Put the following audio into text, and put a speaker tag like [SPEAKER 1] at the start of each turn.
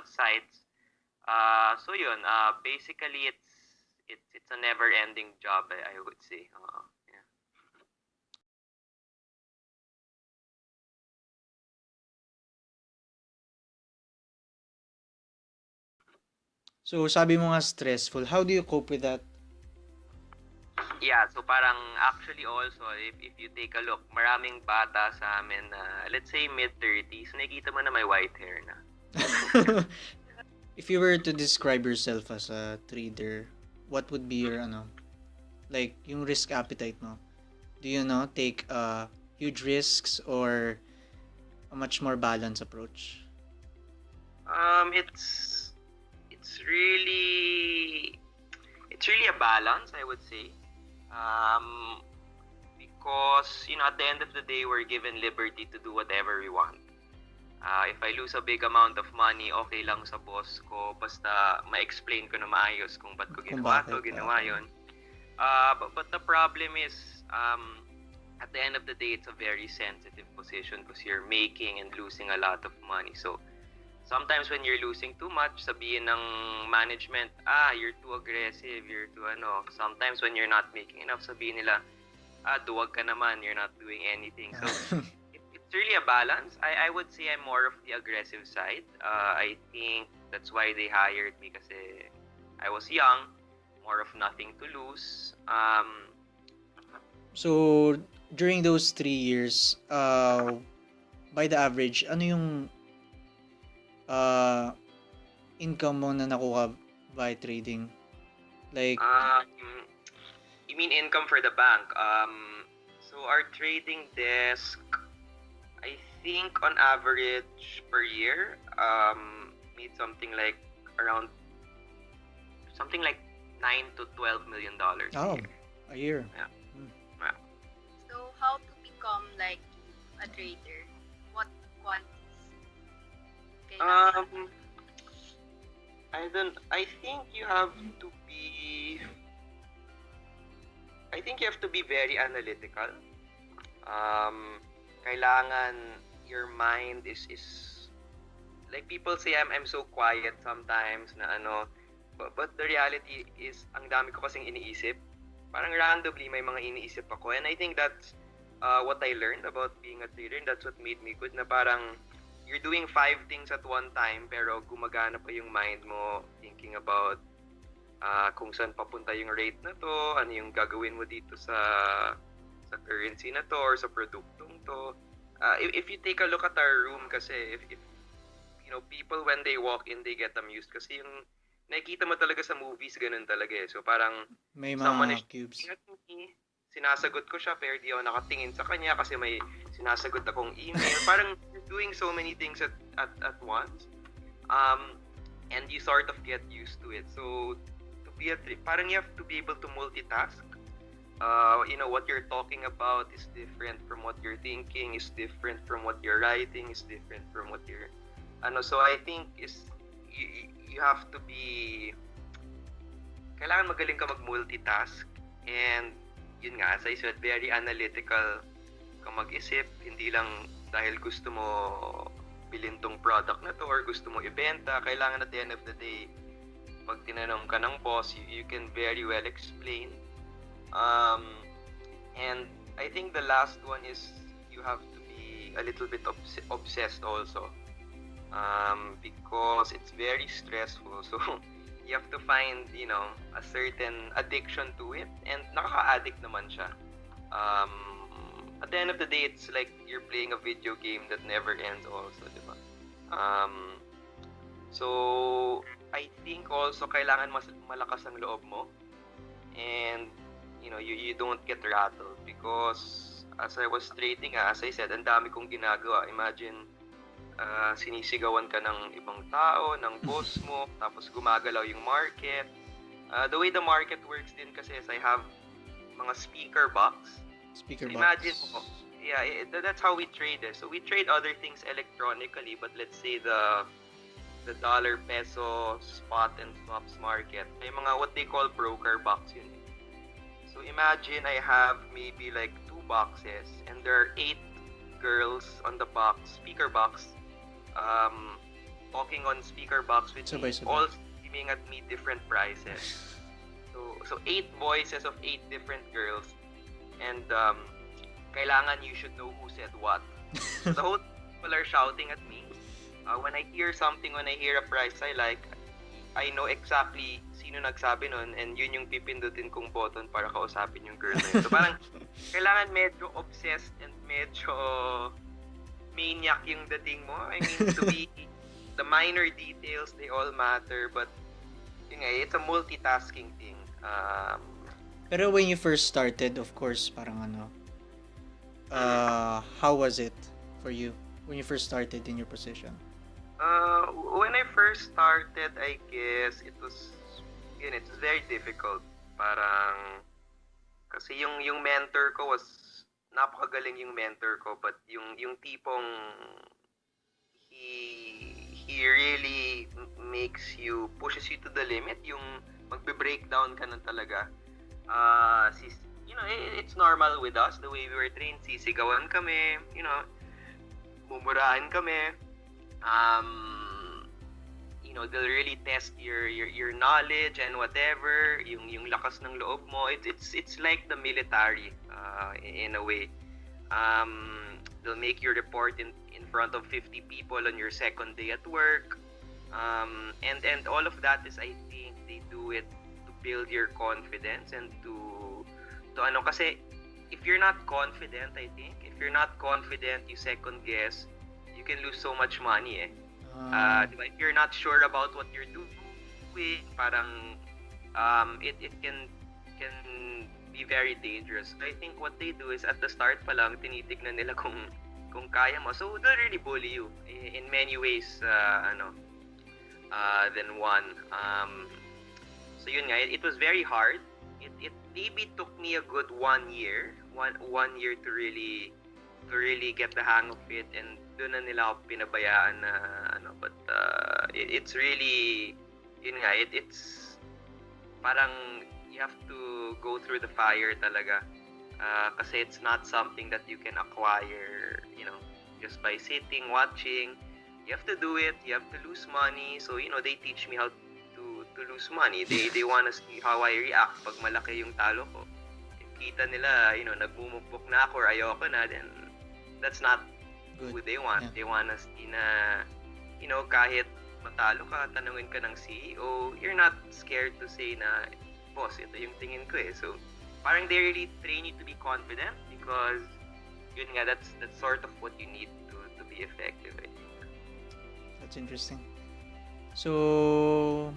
[SPEAKER 1] sites. So yun, basically it's a never-ending job, I would say. Yeah.
[SPEAKER 2] So, sabi mo nga stressful. How do you cope with that?
[SPEAKER 1] Yeah, so parang actually also, if you take a look, maraming bata sa amin na, let's say, mid-30s, nakikita mo na may white hair na.
[SPEAKER 2] If you were to describe yourself as a trader, what would be your like yung risk appetite mo? Do you know take huge risks or a much more balanced approach?
[SPEAKER 1] It's it's really it's really a balance, I would say. Um, because at the end of the day, we're given liberty to do whatever we want. If I lose a big amount of money, okay lang sa boss ko, basta ma-explain ko na maayos kung ba't ko ginawa to, ginawa yun. But the problem is, at the end of the day, it's a very sensitive position because you're making and losing a lot of money. So, sometimes when you're losing too much, sabihin ng management, you're too aggressive, you're too Sometimes when you're not making enough, sabihin nila, duwag ka naman, you're not doing anything. So, it's really a balance. I would say I'm more of the aggressive side. I think that's why they hired me kasi I was young, more of nothing to lose.
[SPEAKER 2] So, during those 3 years, by the average, ano yung income mo na nakuha by trading? Like,
[SPEAKER 1] you mean income for the bank? So our trading desk, I think on average per year, made something like around something like $9 to $12
[SPEAKER 2] oh,
[SPEAKER 1] a year.
[SPEAKER 2] a year.
[SPEAKER 1] Yeah.
[SPEAKER 2] Hmm.
[SPEAKER 3] So, how to become like a trader? What qualities kailangan?
[SPEAKER 1] I think you have to be very analytical. Kailangan your mind is like people say I'm so quiet sometimes na but the reality is ang dami ko kasing iniisip. Parang randomly may mga iniisip ako, and I think that's what I learned about being a trader, and that's what made me good, na parang you're doing 5 things at one time pero gumagana pa yung mind mo thinking about kung saan papunta yung rate na to, ano yung gagawin mo dito sa currency na to or sa produktong to. If you take a look at our room kasi, if people when they walk in, they get amused kasi yung nakikita mo talaga sa movies, ganun talaga eh. So parang
[SPEAKER 2] May
[SPEAKER 1] someone
[SPEAKER 2] mga
[SPEAKER 1] is
[SPEAKER 2] cubes.
[SPEAKER 1] looking at me, sinasagot ko siya pero di ako nakatingin sa kanya kasi may sinasagot akong email. Parang you're doing so many things at once. And you sort of get used to it. So parang you have to be able to multitask. What you're talking about is different from what you're thinking, is different from what you're writing, is different from what you're so I think is you have to be kailangan magaling ka mag-multitask, and yun nga, as I said, very analytical ka mag-isip, hindi lang dahil gusto mo bilhin tong product na to or gusto mo ibenta. Kailangan at the end of the day, pag tinanong ka ng boss, you can very well explain. And I think the last one is you have to be a little bit obsessed also, because it's very stressful. So you have to find, a certain addiction to it, and nakaka-addict naman siya. At the end of the day, it's like you're playing a video game that never ends also, di ba? So I think also kailangan mas malakas ang loob mo, and you don't get rattled, because as I was trading, as I said, ang dami kong ginagawa. Imagine sinisigawan ka ng ibang tao, ng boss mo, tapos gumagalaw yung market. The way the market works din kasi is I have mga speaker box.
[SPEAKER 2] Speaker
[SPEAKER 1] So
[SPEAKER 2] box.
[SPEAKER 1] imagine mo, that's how we trade it. So we trade other things electronically, but let's say the dollar peso spot and swaps market, may mga what they call broker box yun. So imagine I have maybe like 2 boxes, and there are 8 girls on the box, speaker box. talking on speaker box with me,
[SPEAKER 2] Sabay-sabay.
[SPEAKER 1] all screaming at me different prices. So 8 voices of 8 different girls, and kailangan you should know who said what. So the whole people are shouting at me. When I hear something, when I hear a price I like, I know exactly sino nagsabi nun, and yun yung pipindutin kong button para kausapin yung girl na yun. So parang kailangan medyo obsessed and medyo maniac yung dating mo. I mean, to be the minor details, they all matter, but yun nga, it's a multitasking thing.
[SPEAKER 2] Pero when you first started, of course, parang ano, how was it for you when you first started in your position?
[SPEAKER 1] When I first started, I guess it was very difficult. Parang kasi yung mentor ko was napakagaling yung mentor ko, but yung tipong he really pushes you to the limit, yung magbe-breakdown ka na talaga. It's normal with us, the way we were trained, sisigawan kami, mumurahan kami. They'll really test your knowledge and whatever, yung lakas ng loob mo. It's like the military in a way. They'll make you report in front of 50 people on your second day at work. And all of that is, I think, they do it to build your confidence and to kasi if you're not confident, I think, if you're not confident, you second guess, you can lose so much money diba? If you're not sure about what you're doing, parang it can be very dangerous. I think what they do is at the start pa lang tinitignan nila kung kaya mo. So they'll really bully you in many ways than one. So yun nga, it was very hard. It maybe took me a good 1 year to really get the hang of it, and doon na nila ako pinabayaan na but it's really yun nga, it's parang you have to go through the fire talaga, kasi it's not something that you can acquire just by sitting watching. You have to do it, you have to lose money. So they teach me how to lose money. They want to see how I react pag malaki yung talo ko. If kita nila nagmumukpok na ako or ayoko na, then that's not
[SPEAKER 2] Good.
[SPEAKER 1] who they want.
[SPEAKER 2] Yeah.
[SPEAKER 1] They want to see na kahit matalo ka, tanungin ka ng CEO, you're not scared to say na, boss, ito yung tingin ko So parang they really train you to be confident, because yun nga, that's sort of what you need to be effective, I think.
[SPEAKER 2] That's interesting. So